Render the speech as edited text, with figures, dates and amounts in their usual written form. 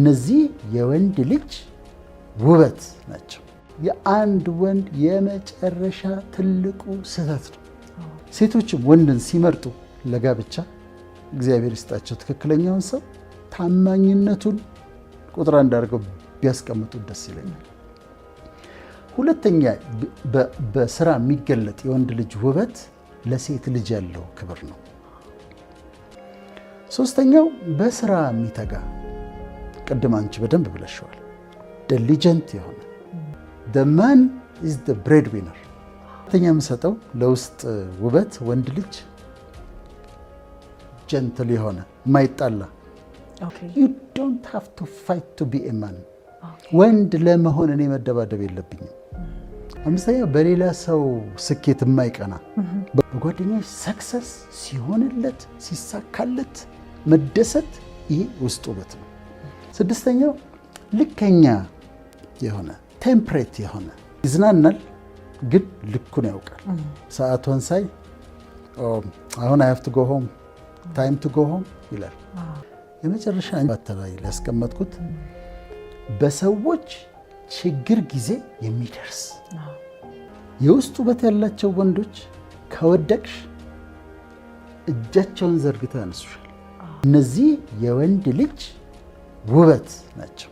እነዚህ የወንድ ልጅ ውበት ናቸው። የአንድ ወንድ የመጨረሻ ትልቁ ስህተት ነው። ሴቶችም ወንድን ሲመርጡ ለጋብቻ እግዚአብሔር ይስጣቸው ትክክለኛውን ሰው ታማኝነቱን ቁጥር አንድ አድርገው ቢያስቀምጡት ደስ ይለኛል። ሁለተኛ በስራ የሚገለጥ የወንድ ልጅ ውበት ለሴት ልጅ ያለው ክብር ነው። ሶስተኛው በስራ የሚተጋ ቅድም አንቺ በደንብ ብለሽዋል። ዲሊጀንት የሆነ the man is the breadwinner። ሁለተኛ የምሰጠው ለውስጥ ውበት ወንድ ልጅ ጀንትል የሆነ የማይጣላ you don't have to fight to be a man። ወንድ ለመሆን እኔ መደባደብ የለብኝም። አምስተኛ በሌላ ሰው ስኬት የማይቀና በጓደኛሽ ሰክሰስ ሲሆንለት ሲሳካለት መደሰት፣ ይሄ ውስጥ ውበት ነው። ስድስተኛው ልከኛ የሆነ ቴምፕሬት የሆነ ይዝናናል፣ ግን ልኩን ያውቃል። ሰዓቷን ሳይ አሁን I have to go home time to go home ይላል። የመጨረሻ ባተላይ ያስቀመጥኩት በሰዎች ችግር ጊዜ የሚደርስ የውስጥ ውበት ያላቸው ወንዶች ከወደቅሽ እጃቸውን ዘርግተው ያነሱሻል። እነዚህ የወንድ ልጅ ውበት ናቸው።